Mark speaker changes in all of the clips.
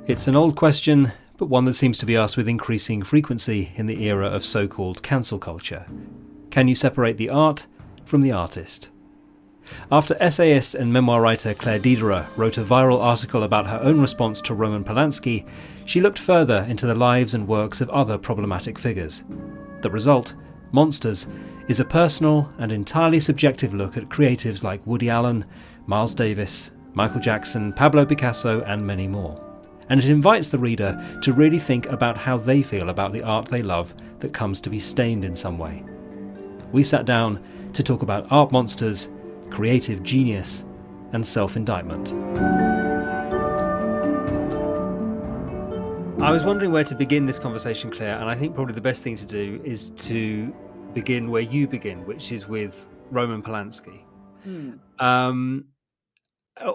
Speaker 1: It's an old question, but one that seems to be asked with increasing frequency in the era of so-called cancel culture. Can you separate the art from the artist? After essayist and memoir-writer Claire Dederer wrote a viral article about her own response to Roman Polanski, she looked further into the lives and works of other problematic figures. The result, Monsters, is a personal and entirely subjective look at creatives like Woody Allen, Miles Davis, Michael Jackson, Pablo Picasso, and many more. And it invites the reader to really think about how they feel about the art they love that comes to be stained in some way. We sat down to talk about art monsters, creative genius, and self-indictment. I was wondering where to begin this conversation, Claire, and I think probably the best thing to do is to begin where you begin, which is with Roman Polanski.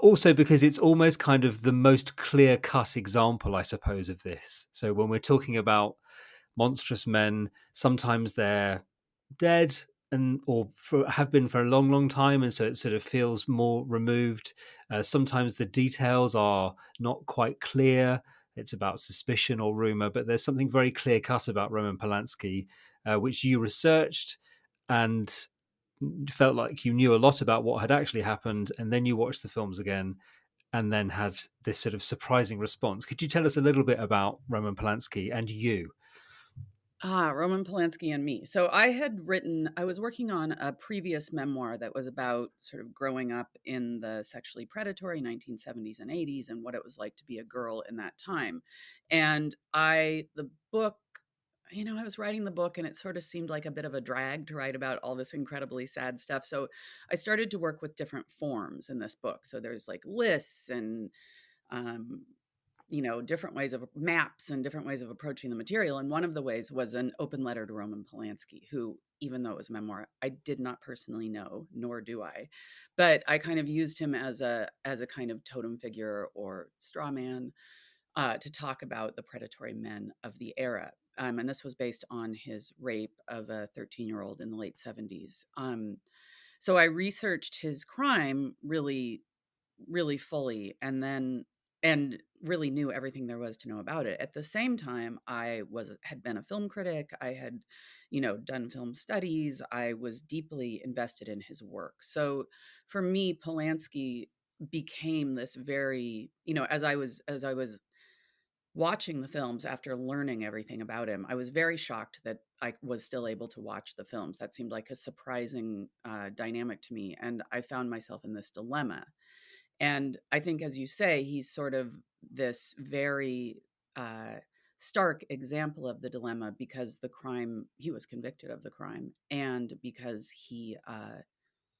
Speaker 1: Also because it's almost kind of the most clear-cut example, I suppose, of this. So when we're talking about monstrous men, sometimes they're dead have been for a long, long time, and so it sort of feels more removed. Sometimes the details are not quite clear. It's about suspicion or rumor, but there's something very clear-cut about Roman Polanski, which you researched and felt like you knew a lot about what had actually happened, and then you watched the films again and then had this sort of surprising response. Could you tell us a little bit about Roman Polanski and you?
Speaker 2: Roman Polanski and me. So I was working on a previous memoir that was about sort of growing up in the sexually predatory 1970s and 80s and what it was like to be a girl in that time. And the book, I was writing the book and it sort of seemed like a bit of a drag to write about all this incredibly sad stuff. So I started to work with different forms in this book. So there's like lists and, um, different ways of maps and different ways of approaching the material. And one of the ways was an open letter to Roman Polanski, who, even though it was a memoir, I did not personally know, nor do I. But I kind of used him as a kind of totem figure or straw man to talk about the predatory men of the era. And this was based on his rape of a 13-year-old in the late 70s. So I researched his crime really, really fully, and really knew everything there was to know about it. At the same time, had been a film critic. I had, done film studies. I was deeply invested in his work. So for me, Polanski became this very, as I was watching the films after learning everything about him, I was very shocked that I was still able to watch the films. That seemed like a surprising dynamic to me. And I found myself in this dilemma. And I think, as you say, he's sort of this very stark example of the dilemma because he was convicted of the crime, and because he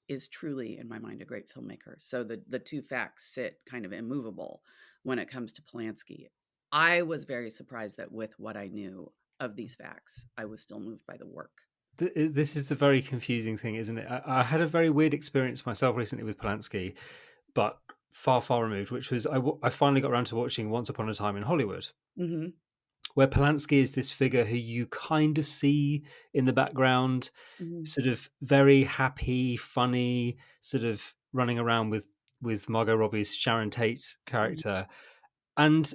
Speaker 2: is truly, in my mind, a great filmmaker. So the two facts sit kind of immovable when it comes to Polanski. I was very surprised that with what I knew of these facts, I was still moved by the work.
Speaker 1: This is the very confusing thing, isn't it? I had a very weird experience myself recently with Polanski, but far, far removed, which was I finally got around to watching Once Upon a Time in Hollywood,
Speaker 2: Hmm.
Speaker 1: where Polanski is this figure who you kind of see in the background,
Speaker 2: Hmm.
Speaker 1: sort of very happy, funny, sort of running around with Margot Robbie's Sharon Tate
Speaker 2: Hmm.
Speaker 1: character. And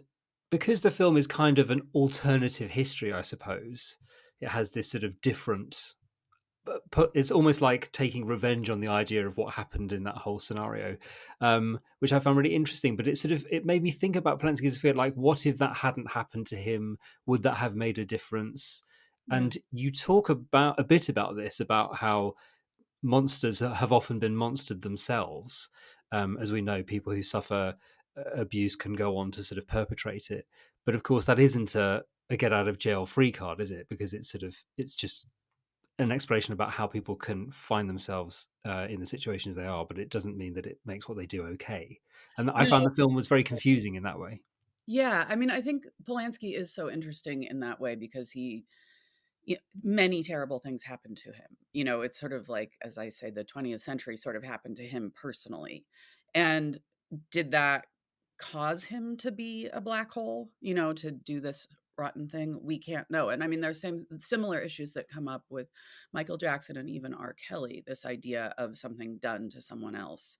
Speaker 1: because the film is kind of an alternative history, I suppose, it has this sort of different, it's almost like taking revenge on the idea of what happened in that whole scenario, which I found really interesting. But it made me think about Polanski's fear, like, what if that hadn't happened to him? Would that have made a difference?
Speaker 2: Yeah.
Speaker 1: And you talk about a bit about this, about how monsters have often been monstered themselves. As we know, people who suffer abuse can go on to sort of perpetrate it. But of course, that isn't a get out of jail free card, is it? Because it's just an exploration about how people can find themselves in the situations they are, but it doesn't mean that it makes what they do okay. And I found
Speaker 2: No.
Speaker 1: the film was very confusing in that way.
Speaker 2: Yeah, I mean, I think Polanski is so interesting in that way because many terrible things happened to him. It's sort of like, as I say, the 20th century sort of happened to him personally. And did that cause him to be a black hole, to do this rotten thing? We can't know. And I mean, there's similar issues that come up with Michael Jackson and even R. Kelly, this idea of something done to someone else.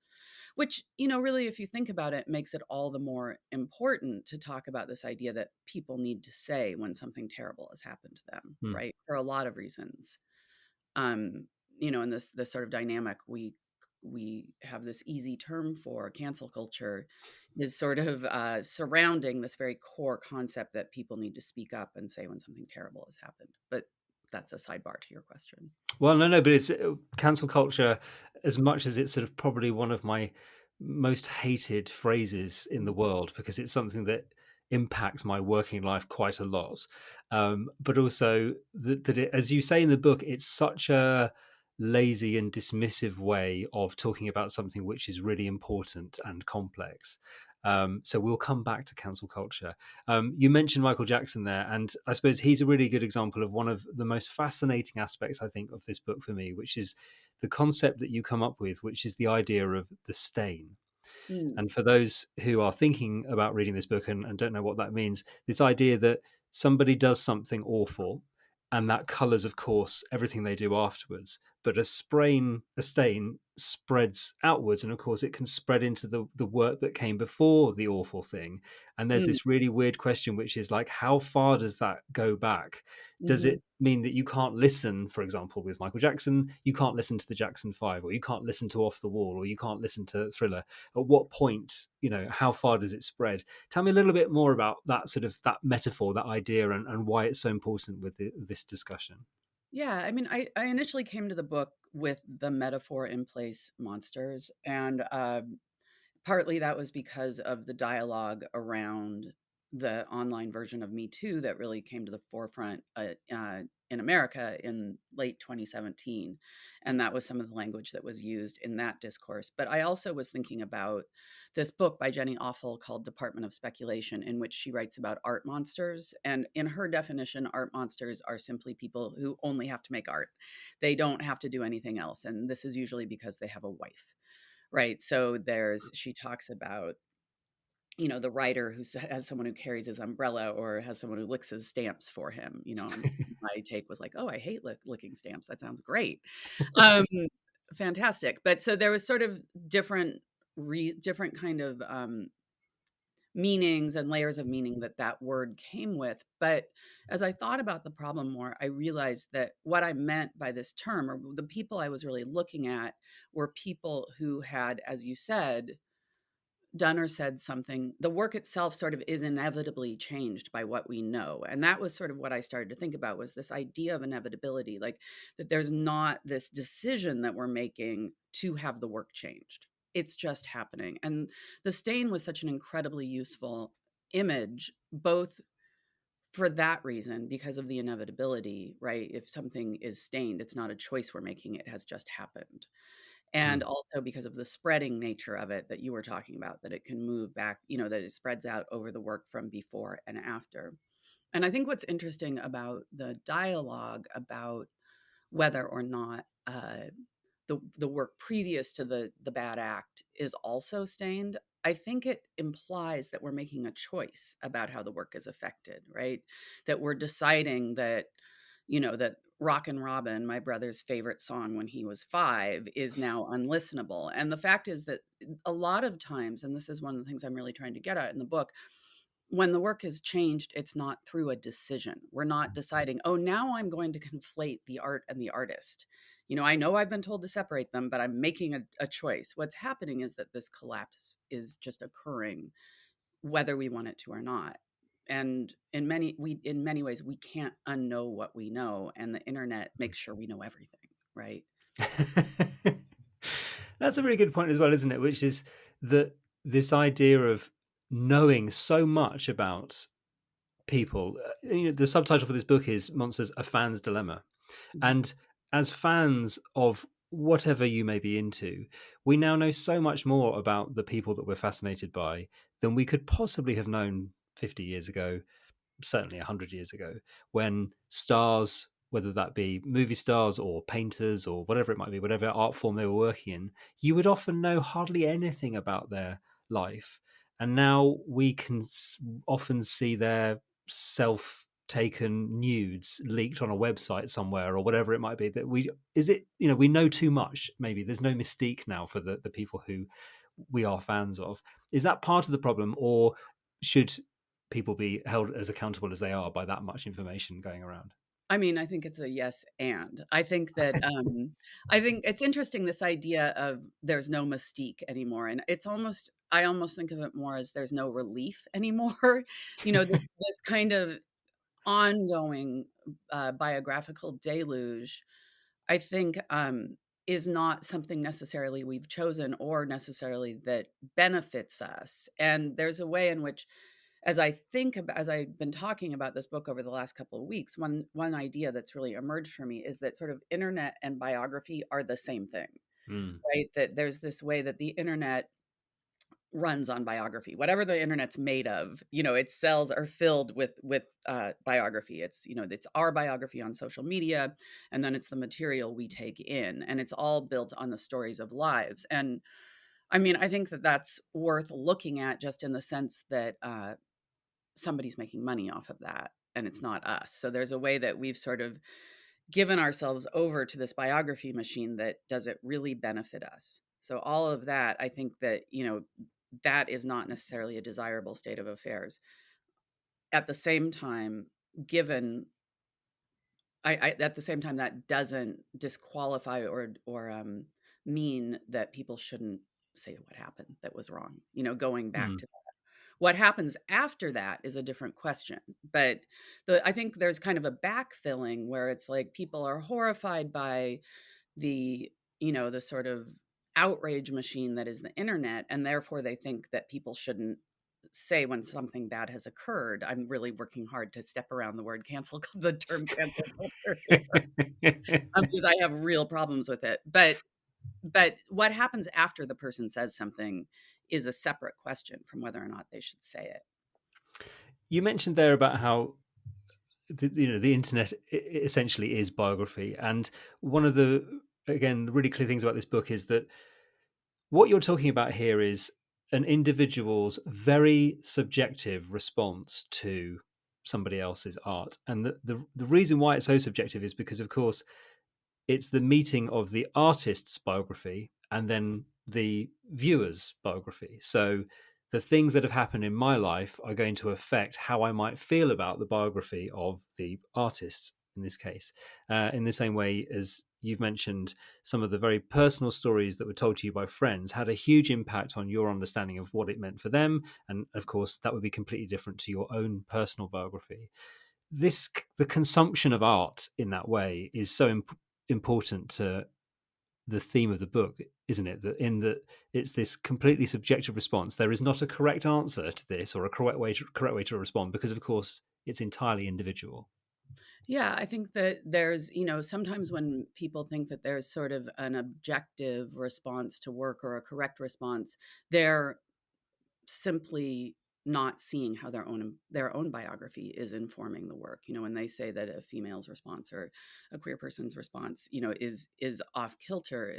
Speaker 2: Which, really, if you think about it, makes it all the more important to talk about this idea that people need to say when something terrible has happened to them,
Speaker 1: Mm.
Speaker 2: right? For a lot of reasons. Um, in this sort of dynamic, we have this easy term for cancel culture is sort of surrounding this very core concept that people need to speak up and say when something terrible has happened. But that's a sidebar to your question.
Speaker 1: Well, no, but it's cancel culture, as much as it's sort of probably one of my most hated phrases in the world, because it's something that impacts my working life quite a lot. But also that it, as you say in the book, it's such a lazy and dismissive way of talking about something which is really important and complex. So we'll come back to cancel culture. You mentioned Michael Jackson there, and I suppose he's a really good example of one of the most fascinating aspects, I think, of this book for me, which is the concept that you come up with, which is the idea of the stain.
Speaker 2: Mm,
Speaker 1: And for those who are thinking about reading this book and don't know what that means, this idea that somebody does something awful and that colours, of course, everything they do afterwards. But a stain spreads outwards, and of course, it can spread into the work that came before the awful thing. And there's
Speaker 2: mm,
Speaker 1: this really weird question, which is like, how far does that go back? Does
Speaker 2: mhm.
Speaker 1: it mean that you can't listen, for example, with Michael Jackson, you can't listen to the Jackson 5, or you can't listen to Off the Wall, or you can't listen to Thriller? At what point, how far does it spread? Tell me a little bit more about that sort of that metaphor, that idea, and why it's so important with this discussion.
Speaker 2: Yeah, I mean, I initially came to the book with the metaphor in place monsters, and partly that was because of the dialogue around the online version of Me Too that really came to the forefront in America in late 2017. And that was some of the language that was used in that discourse. But I also was thinking about this book by Jenny Offal called Department of Speculation, in which she writes about art monsters. And in her definition, art monsters are simply people who only have to make art. They don't have to do anything else. And this is usually because they have a wife. Right. So she talks about, the writer who has someone who carries his umbrella or has someone who licks his stamps for him, and my take was like, oh, I hate licking stamps. That sounds great. Um, Fantastic. But so there was sort of different kind of meanings and layers of meaning that word came with. But as I thought about the problem more, I realized that what I meant by this term, or the people I was really looking at, were people who had, as you said, done or said something. The work itself sort of is inevitably changed by what we know. And that was sort of what I started to think about, was this idea of inevitability, like that there's not this decision that we're making to have the work changed. It's just happening. And the stain was such an incredibly useful image, both for that reason, because of the inevitability, right? If something is stained, it's not a choice we're making, it has just happened. And
Speaker 1: Mm.
Speaker 2: also because of the spreading nature of it that you were talking about, that it can move back, that it spreads out over the work from before and after. And I think what's interesting about the dialogue about whether or not the work previous to the bad act is also stained, I think it implies that we're making a choice about how the work is affected, right? That we're deciding that Rockin' Robin, my brother's favorite song when he was 5, is now unlistenable. And the fact is that a lot of times, and this is one of the things I'm really trying to get at in the book, when the work is changed, it's not through a decision. We're not deciding, oh, now I'm going to conflate the art and the artist. I know I've been told to separate them, but I'm making a choice. What's happening is that this collapse is just occurring, whether we want it to or not. And in many ways, we can't unknow what we know, and the internet makes sure we know everything, right?
Speaker 1: That's a really good point as well, isn't it? Which is that this idea of knowing so much about people. The subtitle for this book is Monsters: A Fan's Dilemma.
Speaker 2: Mhm.
Speaker 1: And as fans of whatever you may be into, we now know so much more about the people that we're fascinated by than we could possibly have known 50 years ago, certainly 100 years ago, when stars, whether that be movie stars or painters or whatever it might be, whatever art form they were working in, you would often know hardly anything about their life. And now we can often see their self taken nudes leaked on a website somewhere or whatever it might be. That we know too much. Maybe there's no mystique now for the people who we are fans of. Is that part of the problem, or should people be held as accountable as they are by that much information going around?
Speaker 2: I mean, I think it's a yes and. I think that I think it's interesting, this idea of there's no mystique anymore. And it's almost, I almost think of it more as there's no relief anymore. This kind of ongoing biographical deluge, I think, is not something necessarily we've chosen or necessarily that benefits us. And there's a way in which, as I've been talking about this book over the last couple of weeks, one idea that's really emerged for me is that sort of internet and biography are the same thing,
Speaker 1: Mm,
Speaker 2: right? That there's this way that the internet runs on biography. Whatever the internet's made of, its cells are filled with biography. It's our biography on social media, and then it's the material we take in, and it's all built on the stories of lives. And I mean, I think that that's worth looking at, just in the sense that somebody's making money off of that, and it's not us. So there's a way that we've sort of given ourselves over to this biography machine that does it really benefit us. So all of that, I think that, that is not necessarily a desirable state of affairs. At the same time, given at the same time, that doesn't disqualify or mean that people shouldn't say what happened that was wrong. Going back
Speaker 1: mm,
Speaker 2: to what happens after that is a different question. But I think there's kind of a backfilling where it's like people are horrified by the, the sort of outrage machine that is the internet, and therefore they think that people shouldn't say when something bad has occurred. I'm really working hard to step around the term cancel culture here, because I have real problems with it. But what happens after the person says something is a separate question from whether or not they should say it.
Speaker 1: You mentioned there about how the internet essentially is biography, and one of the, again, really clear things about this book is that what you're talking about here is an individual's very subjective response to somebody else's art, and the reason why it's so subjective is because, of course, it's the meeting of the artist's biography and then the viewer's biography. So the things that have happened in my life are going to affect how I might feel about the biography of the artist in this case. In the same way as you've mentioned, some of the very personal stories that were told to you by friends had a huge impact on your understanding of what it meant for them. And of course, that would be completely different to your own personal biography. The consumption of art in that way is so important to the theme of the book, isn't it? That it's this completely subjective response. There is not a correct answer to this or a correct way to respond, because of course it's entirely individual.
Speaker 2: Yeah, I think that there's, sometimes when people think that there's sort of an objective response to work or a correct response, they're simply not seeing how their own biography is informing the work. When they say that a female's response or a queer person's response, is off kilter,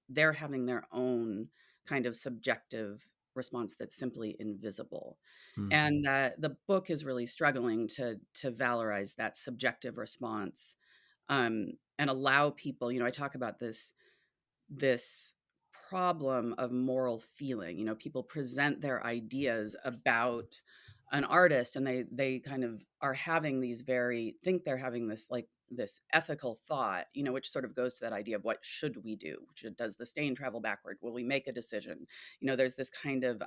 Speaker 2: they're having their own kind of subjective response that's simply invisible.
Speaker 1: Mm,
Speaker 2: And that the book is really struggling to valorize that subjective response, and allow people. I talk about this problem of moral feeling. People present their ideas about an artist, and they kind of are having think they're having this ethical thought, which sort of goes to that idea of what should we do? Does the stain travel backward? Will we make a decision? There's this kind of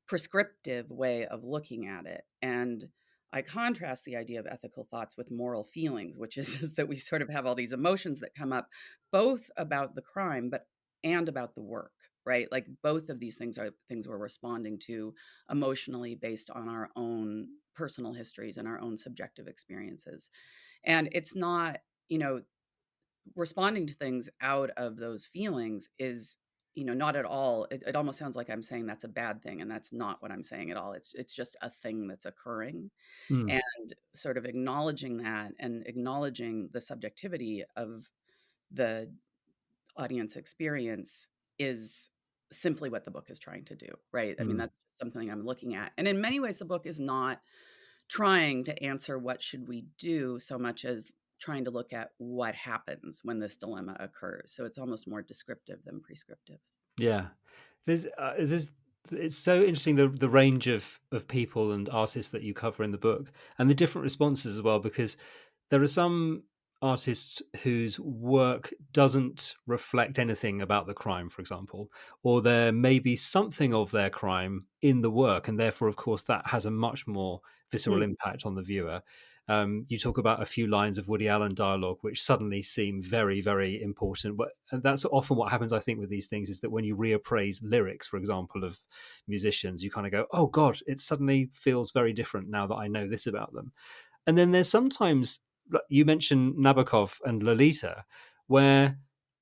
Speaker 2: prescriptive way of looking at it. And I contrast the idea of ethical thoughts with moral feelings, which is that we sort of have all these emotions that come up, both about the crime, and about the work, right? Like both of these things are things we're responding to emotionally based on our own personal histories and our own subjective experiences. And it's not, you know, responding to things out of those feelings is, not at all. It almost sounds like I'm saying that's a bad thing, and that's not what I'm saying at all. It's just a thing that's occurring,
Speaker 1: mm,
Speaker 2: and sort of acknowledging that and acknowledging the subjectivity of the audience experience is simply what the book is trying to do, right? I mean,
Speaker 1: mm,
Speaker 2: that's something I'm looking at. And in many ways, the book is not trying to answer what should we do so much as trying to look at what happens when this dilemma occurs. So it's almost more descriptive than prescriptive.
Speaker 1: yeah. There's it's so interesting the range of people and artists that you cover in the book and the different responses as well, because there are some artists whose work doesn't reflect anything about the crime, for example, or there may be something of their crime in the work, and therefore, of course, that has a much more visceral
Speaker 2: Mm,
Speaker 1: impact on the viewer. You talk about a few lines of Woody Allen dialogue which suddenly seem very, very important. But and that's often what happens, I think, with these things is that when you reappraise lyrics, for example, of musicians, you kind of go, "Oh God, it suddenly feels very different now that I know this about them." And then there's sometimes you mentioned Nabokov and Lolita, where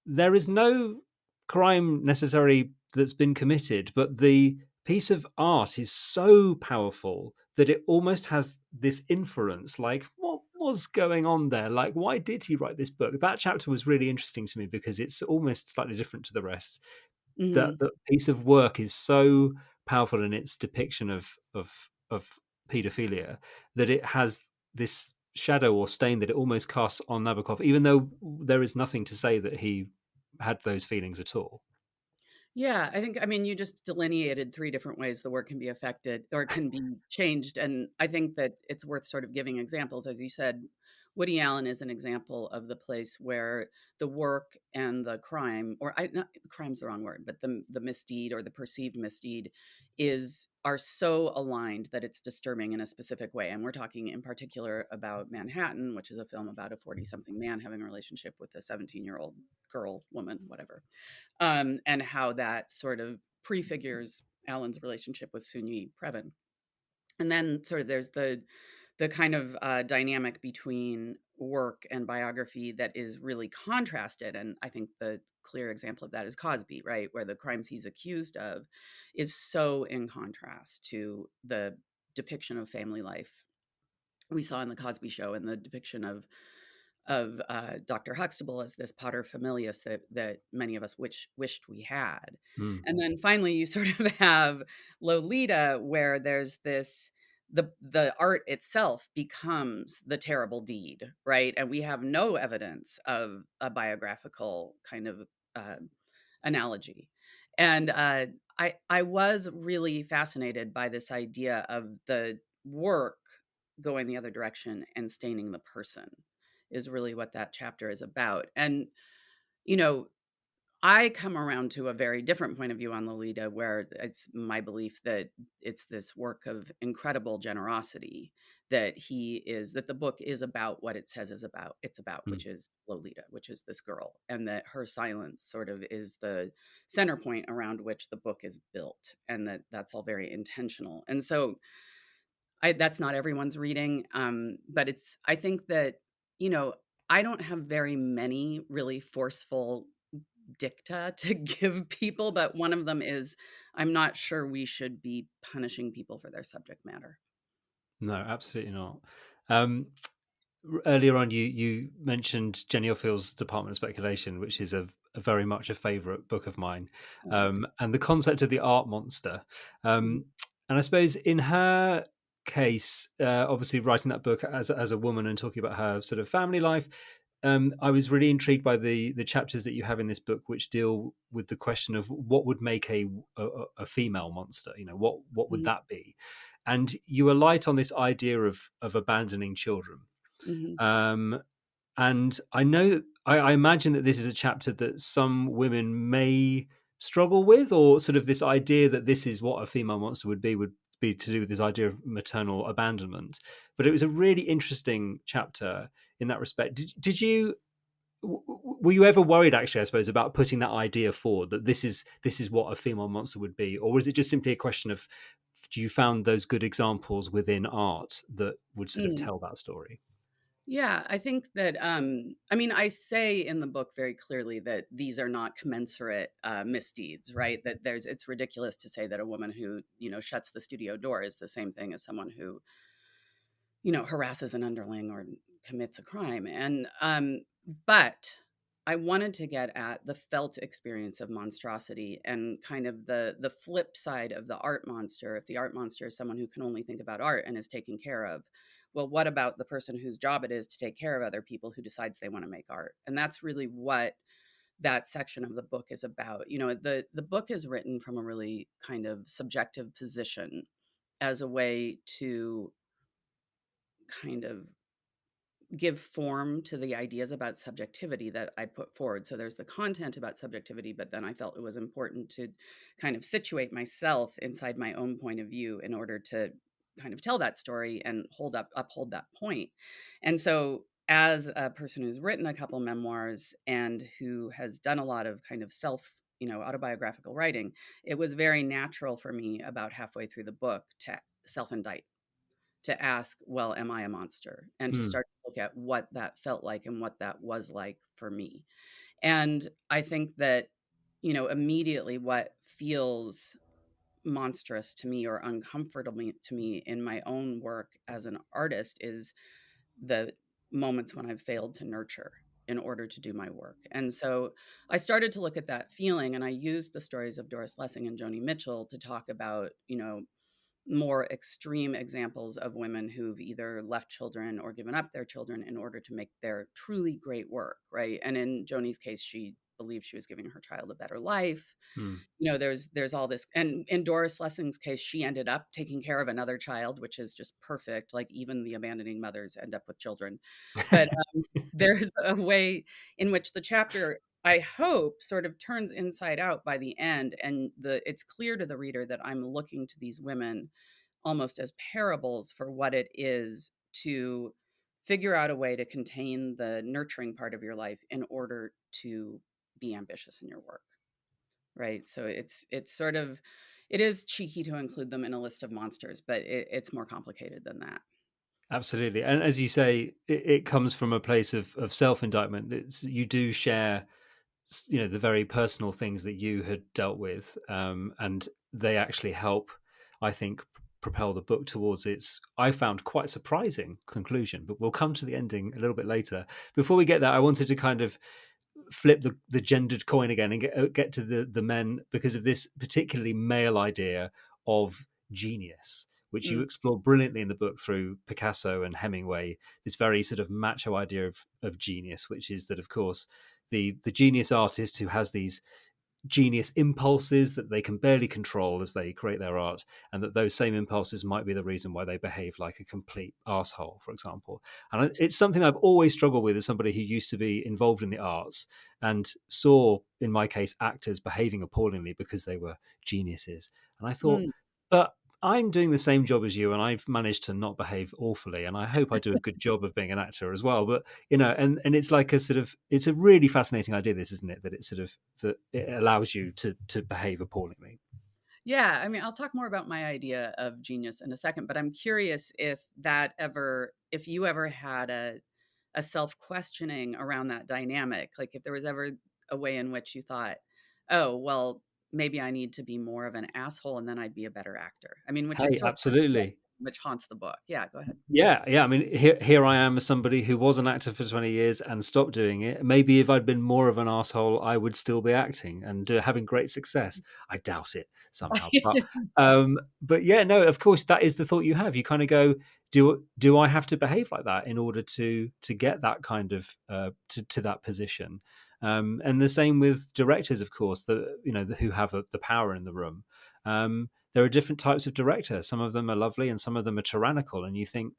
Speaker 1: there is no crime necessarily that's been committed, but the piece of art is so powerful that it almost has this inference like, what was going on there? Like, why did he write this book? That chapter was really interesting to me because it's almost slightly different to the rest. That
Speaker 2: mhm.
Speaker 1: the piece of work is so powerful in its depiction of paedophilia that it has this shadow or stain that it almost casts on Nabokov, even though there is nothing to say that he had those feelings at all.
Speaker 2: Yeah, I mean, you just delineated 3 different ways the work can be affected or can be changed, and I think that it's worth sort of giving examples. As you said, Woody Allen is an example of the place where the work and the crime, or I not crime's the wrong word, but the misdeed or the perceived misdeed are so aligned that it's disturbing in a specific way, and we're talking in particular about Manhattan, which is a film about a 40-something man having a relationship with a 17-year-old girl, woman, whatever, and how that sort of prefigures Alan's relationship with Sunyi Previn. And then sort of there's the kind of dynamic between work and biography that is really contrasted. And I think the clear example of that is Cosby, right? Where the crimes he's accused of is so in contrast to the depiction of family life we saw in the Cosby Show and the depiction of Dr. Huxtable as this pater familias that many of us wished we had.
Speaker 1: Mm.
Speaker 2: And then finally, you sort of have Lolita, where there's this the art itself becomes the terrible deed, right? And we have no evidence of a biographical kind of uh, analogy. And I was really fascinated by this idea of the work going the other direction and staining the person is really what that chapter is about. And, you know, I come around to a very different point of view on Lolita, where it's my belief that it's this work of incredible generosity that the book is about what it says it's about,
Speaker 1: Mm.
Speaker 2: which is Lolita, which is this girl, and that her silence sort of is the center point around which the book is built, and that's all very intentional. And so that's not everyone's reading, but I think that, you know, I don't have very many really forceful dicta to give people, but one of them is I'm not sure we should be punishing people for their subject matter.
Speaker 1: No, absolutely not. Um, Earlier on, you mentioned Jenny Offill's Department of Speculation, which is a very much a favourite book of mine,
Speaker 2: Oh, that's
Speaker 1: and the concept of the art monster.
Speaker 2: mhm,
Speaker 1: And I suppose in her case, obviously writing that book as a woman and talking about her sort of family life, I was really intrigued by the chapters that you have in this book, which deal with the question of what would make a female monster. You know, what would
Speaker 2: mhm,
Speaker 1: that be? And you alight on this idea of abandoning children.
Speaker 2: mhm,
Speaker 1: Um, and I know that I imagine that this is a chapter that some women may struggle with, or sort of this idea that this is what a female monster would be to do with this idea of maternal abandonment. But it was a really interesting chapter in that respect. Did you were you ever worried, actually, I suppose, about putting that idea forward that this is what a female monster would be, or was it just simply a question of do you found those good examples within art that would sort of
Speaker 2: mm.
Speaker 1: tell that story?
Speaker 2: Yeah, I think that, I mean, I say in the book very clearly that these are not commensurate misdeeds, right? That it's ridiculous to say that a woman who, you know, shuts the studio door is the same thing as someone who, you know, harasses an underling or commits a crime. And but I wanted to get at the felt experience of monstrosity and kind of the flip side of the art monster. If the art monster is someone who can only think about art and is taken care of, well, what about the person whose job it is to take care of other people who decides they want to make art? And that's really what that section of the book is about. The book is written from a really kind of subjective position as a way to kind of give form to the ideas about subjectivity that I put forward. So there's the content about subjectivity, but then I felt it was important to kind of situate myself inside my own point of view in order to kind of tell that story and uphold that point. And so as a person who's written a couple memoirs and who has done a lot of kind of autobiographical writing, it was very natural for me about halfway through the book to self-indict, to ask, well, am I a monster? And to
Speaker 1: Mm.
Speaker 2: start to look at what that felt like and what that was like for me. And I think that, immediately what feels monstrous to me or uncomfortable to me in my own work as an artist is the moments when I've failed to nurture in order to do my work. And so I started to look at that feeling, and I used the stories of Doris Lessing and Joni Mitchell to talk about, more extreme examples of women who've either left children or given up their children in order to make their truly great work, right? And in Joni's case, she believed she was giving her child a better life.
Speaker 1: Mm.
Speaker 2: There's all this, and in Doris Lessing's case, she ended up taking care of another child, which is just perfect. Like, even the abandoning mothers end up with children. But there's a way in which the chapter, I hope, sort of turns inside out by the end, and it's clear to the reader that I'm looking to these women almost as parables for what it is to figure out a way to contain the nurturing part of your life in order to be ambitious in your work, right? So it is cheeky to include them in a list of monsters, but it's more complicated than that.
Speaker 1: Absolutely. And as you say, it comes from a place of self-indictment. You do share, the very personal things that you had dealt with, and they actually help, I think, propel the book towards its, I found, quite surprising conclusion. But we'll come to the ending a little bit later. Before we get there, I wanted to kind of flip the gendered coin again and get to the men, because of this particularly male idea of genius, which you
Speaker 2: Mm,
Speaker 1: explore brilliantly in the book through Picasso and Hemingway. This very sort of macho idea of genius, which is that, of course, the genius artist who has these genius impulses that they can barely control as they create their art, and that those same impulses might be the reason why they behave like a complete asshole, for example. And it's something I've always struggled with as somebody who used to be involved in the arts and saw, in my case, actors behaving appallingly because they were geniuses. And I thought,
Speaker 2: mm.
Speaker 1: but I'm doing the same job as you, and I've managed to not behave awfully, and I hope I do a good job of being an actor as well. But and it's like a sort of, it's a really fascinating idea, this, isn't it? That it's sort of, that it allows you to behave appallingly.
Speaker 2: Yeah, I mean, I'll talk more about my idea of genius in a second, but I'm curious if you ever had a self-questioning around that dynamic, like if there was ever a way in which you thought, oh, well, maybe I need to be more of an asshole and then I'd be a better actor. I mean, which is
Speaker 1: Hey,
Speaker 2: sort of
Speaker 1: absolutely.
Speaker 2: which haunts the book. Yeah, go ahead.
Speaker 1: Yeah. I mean, here I am as somebody who was an actor for 20 years and stopped doing it. Maybe if I'd been more of an asshole, I would still be acting and having great success. I doubt it somehow, but yeah, no. Of course, that is the thought you have. You kind of go, do I have to behave like that in order to get that kind of to that position? And the same with directors, of course, who have the power in the room. There are different types of director. Some of them are lovely and some of them are tyrannical. And you think,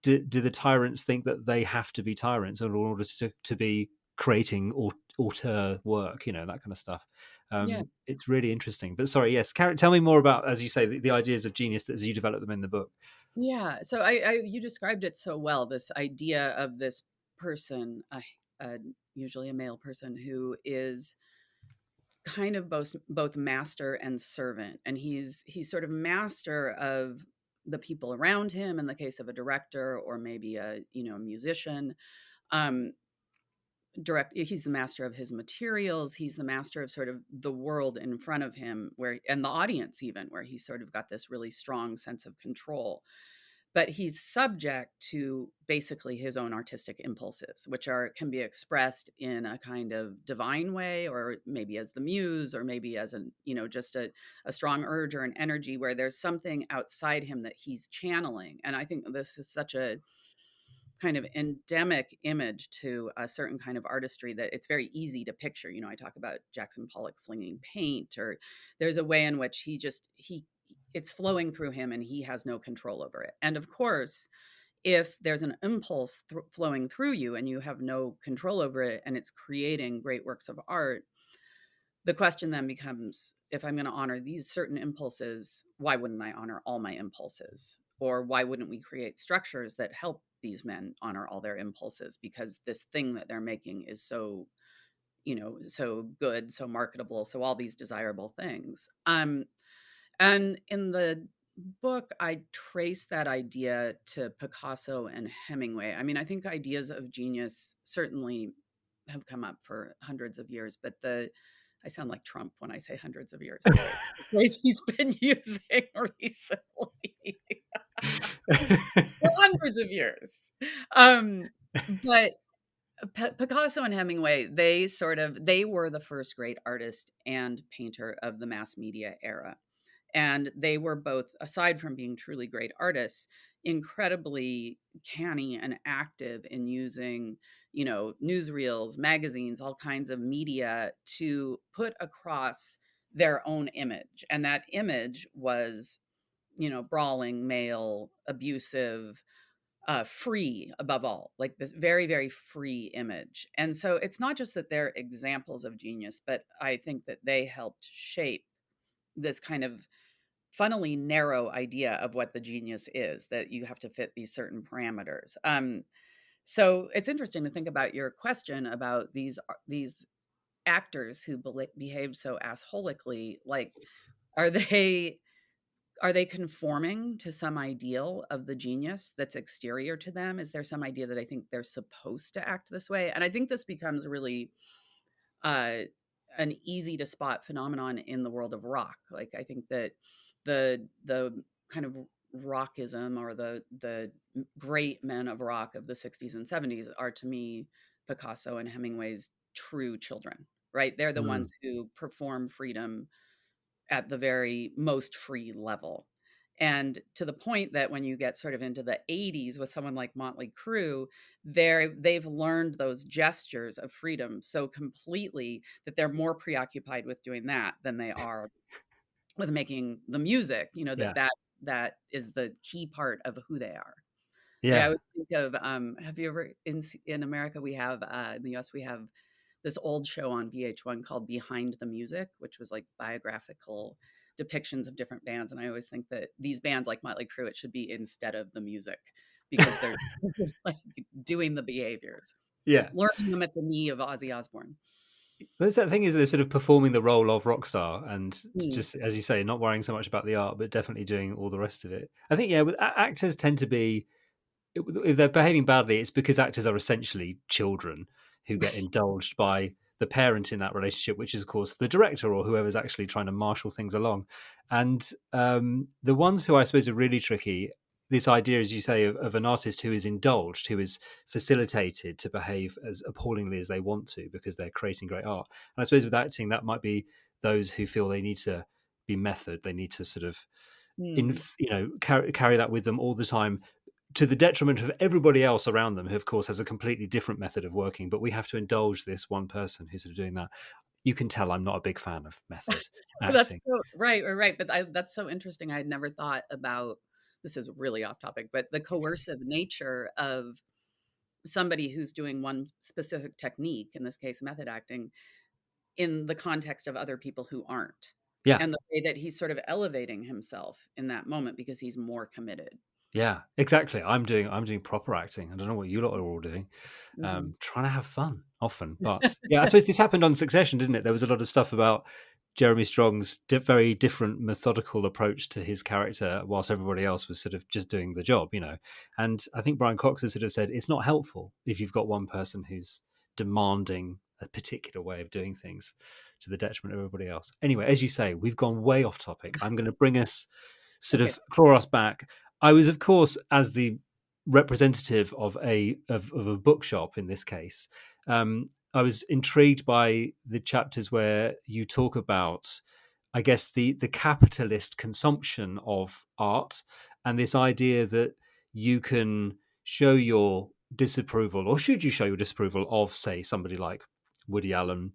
Speaker 1: do the tyrants think that they have to be tyrants in order to be creating auteur work, that kind of stuff?
Speaker 2: Yeah.
Speaker 1: It's really interesting. But sorry, yes, Karen, tell me more about, as you say, the ideas of genius as you develop them in the book.
Speaker 2: Yeah. So you described it so well, this idea of this person, usually a male person who is kind of both master and servant, and he's sort of master of the people around him in the case of a director or maybe a musician. um he's the master of his materials, he's the master of sort of the world in front of him, where and the audience, even, where he's sort of got this really strong sense of control. But he's subject to basically his own artistic impulses, which can be expressed in a kind of divine way, or maybe as the muse, or maybe as just a strong urge or an energy where there's something outside him that he's channeling. And I think this is such a kind of endemic image to a certain kind of artistry that it's very easy to picture. You know, I talk about Jackson Pollock flinging paint, or there's a way in which he it's flowing through him and he has no control over it. And of course, if there's an impulse flowing through you and you have no control over it and it's creating great works of art, the question then becomes, if I'm going to honor these certain impulses, why wouldn't I honor all my impulses? Or why wouldn't we create structures that help these men honor all their impulses? Because this thing that they're making is so, you know, so good, so marketable, so all these desirable things. And in the book, I trace that idea to Picasso and Hemingway. I mean, I think ideas of genius certainly have come up for hundreds of years, but I sound like Trump when I say hundreds of years. The phrase he's been using recently for hundreds of years. But Picasso and Hemingway, they were the first great artist and painter of the mass media era. And they were both, aside from being truly great artists, incredibly canny and active in using, you know, newsreels, magazines, all kinds of media to put across their own image. And that image was, you know, brawling, male, abusive, free above all, like this very, very free image. And so it's not just that they're examples of genius, but I think that they helped shape this kind of funnily narrow idea of what the genius is, that you have to fit these certain parameters. So it's interesting to think about your question about these actors who behave so assholically. Like, are they are they conforming to some ideal of the genius that's exterior to them? Is there some idea that I think they're supposed to act this way? And I think this becomes really uh, an easy to spot phenomenon in the world of rock. Like, I think that the kind of rockism, or the great men of rock of the 60s and 70s, are to me Picasso and Hemingway's true children, right? They're the
Speaker 1: Mm.
Speaker 2: ones who perform freedom at the very most free level. And to the point that when you get sort of into the 80s with someone like Motley Crue, they've learned those gestures of freedom so completely that they're more preoccupied with doing that than they are with making the music, you know,
Speaker 1: Yeah.
Speaker 2: that is the key part of who they are. Like, I
Speaker 1: Yeah.
Speaker 2: always think of, have you ever, in America, we have, in the US, we have this old show on VH1 called Behind the Music, which was like biographical depictions of different bands. And I always think that these bands like Motley Crue, it should be instead of the music, because they're like doing the behaviors,
Speaker 1: Yeah.
Speaker 2: learning them at the knee of Ozzy Osbourne.
Speaker 1: That's that thing, is they're sort of performing the role of rock star, and
Speaker 2: Mm.
Speaker 1: just as you say, not worrying so much about the art, but definitely doing all the rest of it. I think, yeah, with actors tend to be, if they're behaving badly, it's because actors are essentially children who get
Speaker 2: Right.
Speaker 1: indulged by the parent in that relationship, which is of course the director or whoever's actually trying to marshal things along. And the ones who I suppose are really tricky, this idea, as you say, of an artist who is indulged, who is facilitated to behave as appallingly as they want to because they're creating great art. And I suppose with acting, that might be those who feel they need to be method, they need to sort of
Speaker 2: Mm.
Speaker 1: carry that with them all the time, to the detriment of everybody else around them, who of course has a completely different method of working. But we have to indulge this one person who's sort of doing that. You can tell I'm not a big fan of method
Speaker 2: That's
Speaker 1: acting.
Speaker 2: so right. But that's so interesting. I had never thought about, this is really off topic, but the coercive nature of somebody who's doing one specific technique, in this case, method acting, in the context of other people who aren't.
Speaker 1: Yeah.
Speaker 2: And the way that he's sort of elevating himself in that moment because he's more committed.
Speaker 1: Yeah, exactly. I'm doing proper acting. I don't know what you lot are all doing.
Speaker 2: Hmm.
Speaker 1: Trying to have fun often, but yeah, I suppose this happened on Succession, didn't it? There was a lot of stuff about Jeremy Strong's very different methodical approach to his character, whilst everybody else was sort of just doing the job, you know. And I think Brian Cox has sort of said it's not helpful if you've got one person who's demanding a particular way of doing things to the detriment of everybody else. Anyway, as you say, we've gone way off topic. I'm going to bring us sort
Speaker 2: Okay.
Speaker 1: of claw us back. I was, of course, as the representative of a bookshop in this case, I was intrigued by the chapters where you talk about, I guess, the capitalist consumption of art, and this idea that you can show your disapproval, or should you show your disapproval of, say, somebody like Woody Allen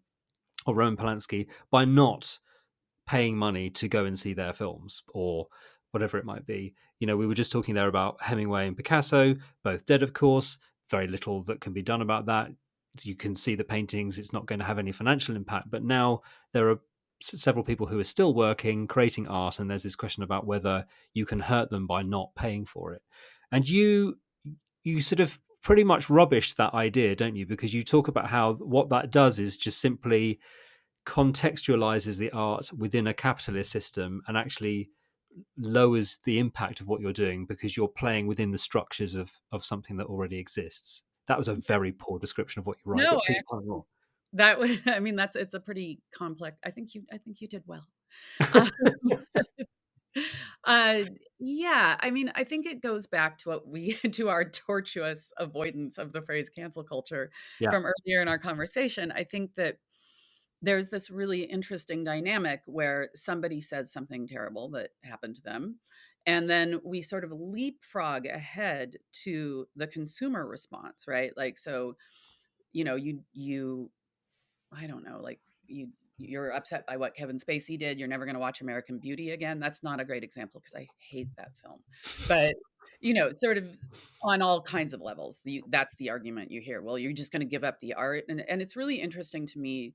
Speaker 1: or Roman Polanski by not paying money to go and see their films or whatever it might be? You know, we were just talking there about Hemingway and Picasso, both dead, of course. Very little that can be done about that. You can see the paintings, it's not going to have any financial impact. But now there are several people who are still working, creating art, and there's this question about whether you can hurt them by not paying for it. And you sort of pretty much rubbish that idea, don't you? Because you talk about how what that does is just simply contextualizes the art within a capitalist system and actually lowers the impact of what you're doing because you're playing within the structures of something that already exists. That was a very poor description of what you write,
Speaker 2: No,
Speaker 1: but please tell me more.
Speaker 2: that was, I mean, it's a pretty complex. I think you did well. Um, uh, yeah, I mean, I think it goes back to what we to our tortuous avoidance of the phrase cancel culture
Speaker 1: Yeah.
Speaker 2: from earlier in our conversation. I think that there's this really interesting dynamic where somebody says something terrible that happened to them, and then we sort of leapfrog ahead to the consumer response, right? Like, so, you I don't know, like, you're upset by what Kevin Spacey did. You're never going to watch American Beauty again. That's not a great example because I hate that film. But, sort of on all kinds of levels, that's the argument you hear. Well, you're just going to give up the art. And it's really interesting to me,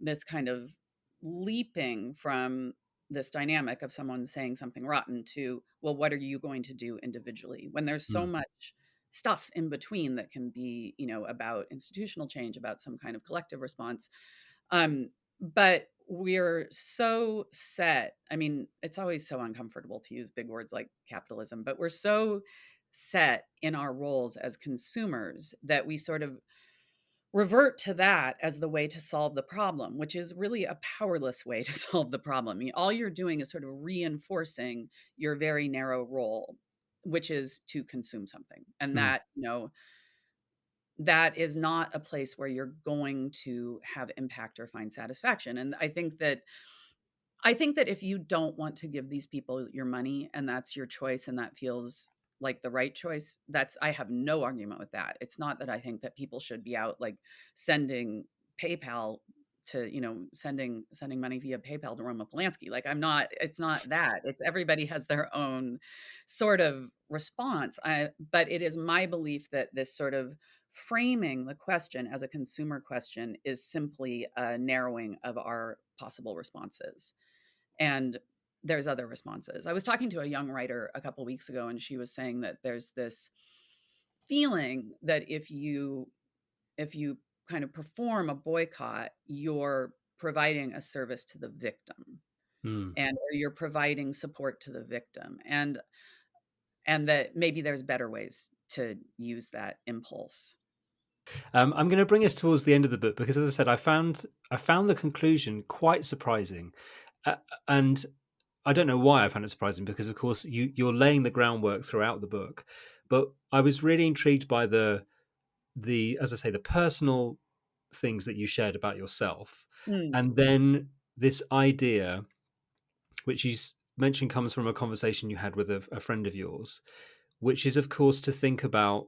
Speaker 2: this kind of leaping from this dynamic of someone saying something rotten to, well, what are you going to do individually when there's so
Speaker 1: Mm,
Speaker 2: much stuff in between that can be, about institutional change, about some kind of collective response. But we're so set. I mean, it's always so uncomfortable to use big words like capitalism, but we're so set in our roles as consumers that we sort of revert to that as the way to solve the problem, which is really a powerless way to solve the problem. I mean, all you're doing is sort of reinforcing your very narrow role, which is to consume something. And
Speaker 1: mm,
Speaker 2: that is not a place where you're going to have impact or find satisfaction. And I think that if you don't want to give these people your money and that's your choice and that feels like the right choice, I have no argument with that. It's not that I think that people should be out like sending PayPal to, sending money via PayPal to Roman Polanski. Like, it's not that. It's everybody has their own sort of response. But it is my belief that this sort of framing the question as a consumer question is simply a narrowing of our possible responses. And there's other responses. I was talking to a young writer a couple weeks ago, and she was saying that there's this feeling that if you kind of perform a boycott, you're providing a service to the victim,
Speaker 1: mm.
Speaker 2: or you're providing support to the victim, and that maybe there's better ways to use that impulse.
Speaker 1: I'm going to bring us towards the end of the book because, as I said, I found the conclusion quite surprising, and I don't know why I found it surprising because, of course, you're laying the groundwork throughout the book, but I was really intrigued by the as I say the personal things that you shared about yourself,
Speaker 2: Mm.
Speaker 1: and then this idea, which you mentioned, comes from a conversation you had with a friend of yours, which is, of course, to think about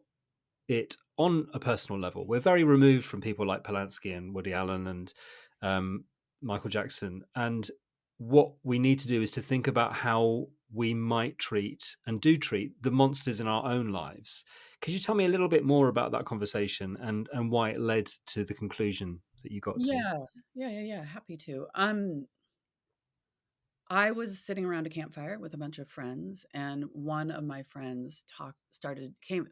Speaker 1: it on a personal level. We're very removed from people like Polanski and Woody Allen and um, Michael Jackson. And what we need to do is to think about how we might treat and do treat the monsters in our own lives. Could you tell me a little bit more about that conversation and why it led to the conclusion that you got to?
Speaker 2: Yeah, yeah. Happy to. I was sitting around a campfire with a bunch of friends, and one of my friends came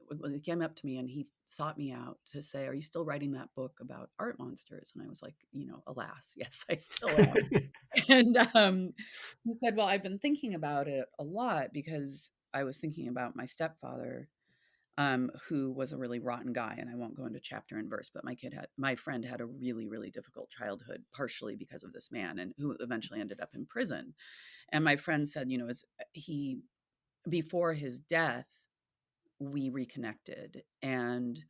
Speaker 2: up to me, and he sought me out to say, "Are you still writing that book about art monsters?" And I was like, alas, yes, I still am. And he said, "Well, I've been thinking about it a lot because I was thinking about my stepfather, who was a really rotten guy. And I won't go into chapter and verse, but my friend had a really, really difficult childhood, partially because of this man, and who eventually ended up in prison. And my friend said, he, before his death, we reconnected, and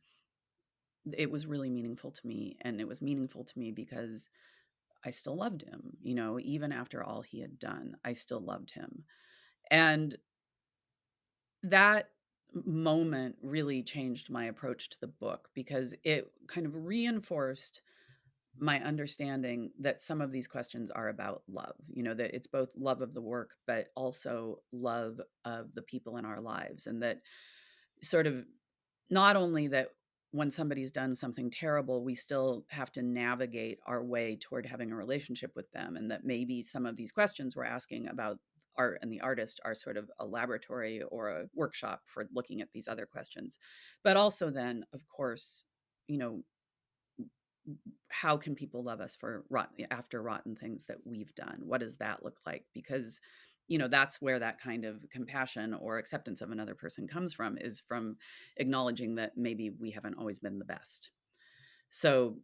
Speaker 2: it was really meaningful to me. And it was meaningful to me because I still loved him, even after all he had done, I still loved him. And that moment really changed my approach to the book, because it kind of reinforced my understanding that some of these questions are about love, that it's both love of the work, but also love of the people in our lives. And that sort of, not only that when somebody's done something terrible, we still have to navigate our way toward having a relationship with them. And that maybe some of these questions we're asking about art and the artist are sort of a laboratory or a workshop for looking at these other questions. But also then, of course, you know, how can people love us for after rotten things that we've done? What does that look like? Because that's where that kind of compassion or acceptance of another person comes from, is from acknowledging that maybe we haven't always been the best. So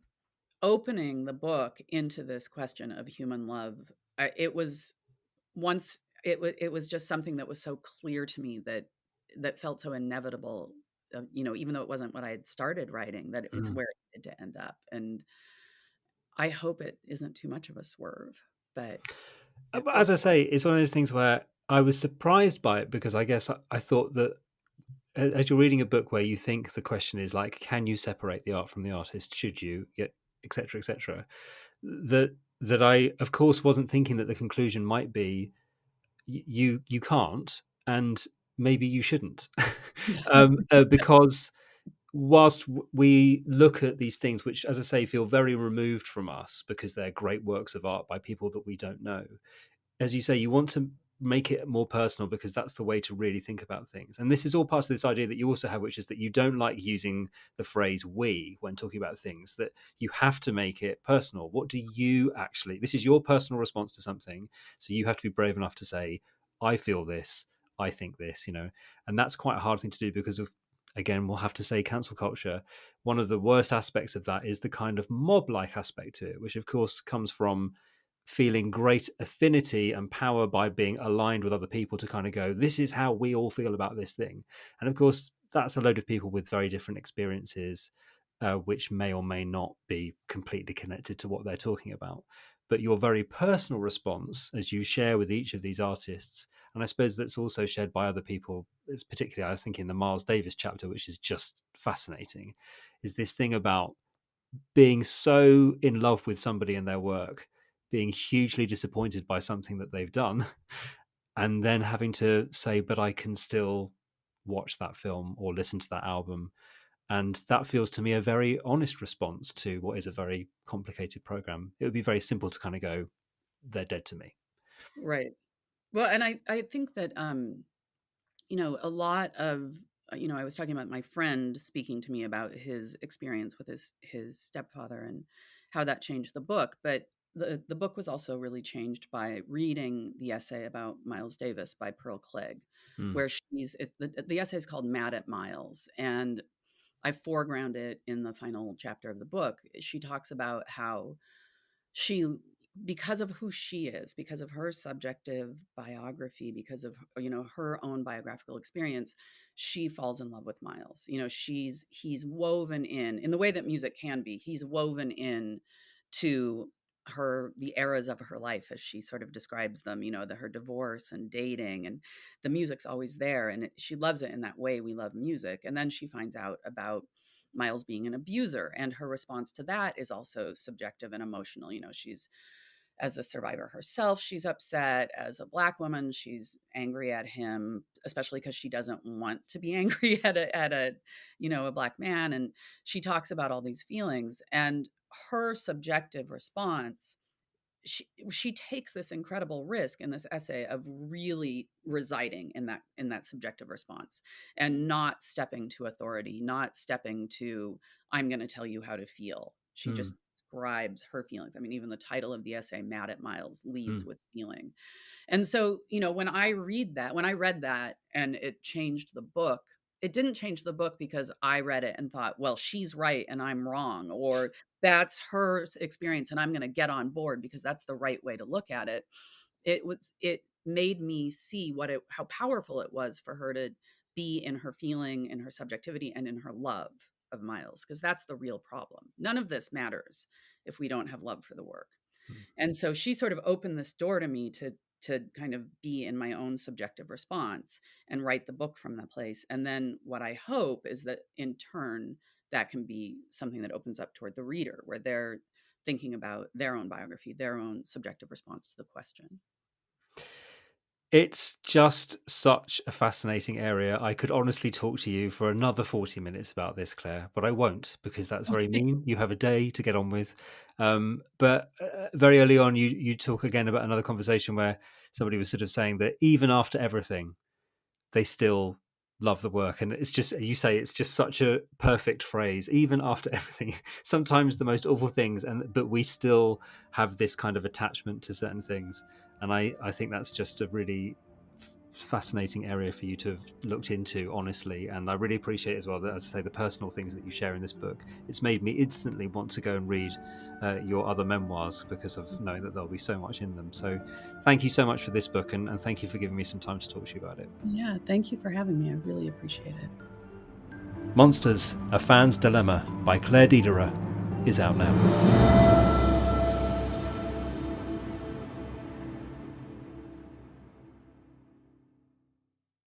Speaker 2: opening the book into this question of human love, it was once it was just something that was so clear to me, that felt so inevitable, even though it wasn't what I had started writing, that it's
Speaker 1: Mm.
Speaker 2: where it needed to end up. And I hope it isn't too much of a swerve, but it
Speaker 1: But
Speaker 2: feels
Speaker 1: as I
Speaker 2: like.
Speaker 1: say, it's one of those things where I was surprised by it because I guess I thought that as you're reading a book where you think the question is like, can you separate the art from the artist? Should you? Yet, etc., etc. That I, of course, wasn't thinking that the conclusion might be you can't, and maybe you shouldn't, because whilst we look at these things, which, as I say, feel very removed from us because they're great works of art by people that we don't know, as you say, you want to make it more personal because that's the way to really think about things. And this is all part of this idea that you also have, which is that you don't like using the phrase we when talking about things, that you have to make it personal. What do you actually, this is your personal response to something. So you have to be brave enough to say, I feel this, I think this, and that's quite a hard thing to do because of, again, we'll have to say cancel culture. One of the worst aspects of that is the kind of mob like aspect to it, which of course comes from feeling great affinity and power by being aligned with other people to kind of go, this is how we all feel about this thing. And of course, that's a load of people with very different experiences, which may or may not be completely connected to what they're talking about. But your very personal response, as you share with each of these artists, and I suppose that's also shared by other people, it's particularly, I think, in the Miles Davis chapter, which is just fascinating, is this thing about being so in love with somebody and their work, being hugely disappointed by something that they've done, and then having to say, but I can still watch that film or listen to that album. And that feels to me a very honest response to what is a very complicated program. It would be very simple to kind of go, they're dead to me.
Speaker 2: Right. Well, and I think that a lot of I was talking about my friend speaking to me about his experience with his stepfather and how that changed the book. But the book was also really changed by reading the essay about Miles Davis by Pearl Clegg,
Speaker 1: Mm,
Speaker 2: where the essay is called Mad at Miles, and I foreground it in the final chapter of the book. She talks about how she, because of who she is, because of her subjective biography, because of her own biographical experience, she falls in love with Miles. He's woven in the way that music can be. He's woven in to the eras of her life, as she sort of describes them, her divorce and dating, and the music's always there, and she loves it in that way we love music. And then she finds out about Miles being an abuser, and her response to that is also subjective and emotional. She's, as a survivor herself, she's upset. As a Black woman, she's angry at him, especially because she doesn't want to be angry at a Black man. And she talks about all these feelings, and her subjective response, she takes this incredible risk in this essay of really residing in that subjective response, and not stepping to authority, not stepping to, I'm going to tell you how to feel. She
Speaker 1: mm,
Speaker 2: just describes her feelings. I mean, even the title of the essay, Mad at Miles, leads
Speaker 1: mm,
Speaker 2: with feeling. And so, when I read that and it changed the book, it didn't change the book because I read it and thought, well, she's right and I'm wrong, or that's her experience and I'm going to get on board because that's the right way to look at it. It made me see how powerful it was for her to be in her feeling, in her subjectivity, and in her love of Miles, because that's the real problem. None of this matters if we don't have love for the work.
Speaker 1: mm.
Speaker 2: And so she sort of opened this door to me to kind of be in my own subjective response and write the book from that place. And then what I hope is that in turn, that can be something that opens up toward the reader, where they're thinking about their own biography, their own subjective response to the question.
Speaker 1: It's just such a fascinating area. I could honestly talk to you for another 40 minutes about this, Claire, but I won't, because that's very mean. You have a day to get on with. But very early on, you talk again about another conversation where somebody was sort of saying that even after everything, they still love the work. And it's just, you say, it's just such a perfect phrase, even after everything, sometimes the most awful things, but we still have this kind of attachment to certain things. And I think that's just a really fascinating area for you to have looked into, honestly. And I really appreciate as well that, as I say, the personal things that you share in this book. It's made me instantly want to go and read your other memoirs, because of knowing that there'll be so much in them. So thank you so much for this book, and thank you for giving me some time to talk to you about it.
Speaker 2: Yeah, thank you for having me. I really appreciate it.
Speaker 1: Monsters, A Fan's Dilemma by Claire Dederer is out now.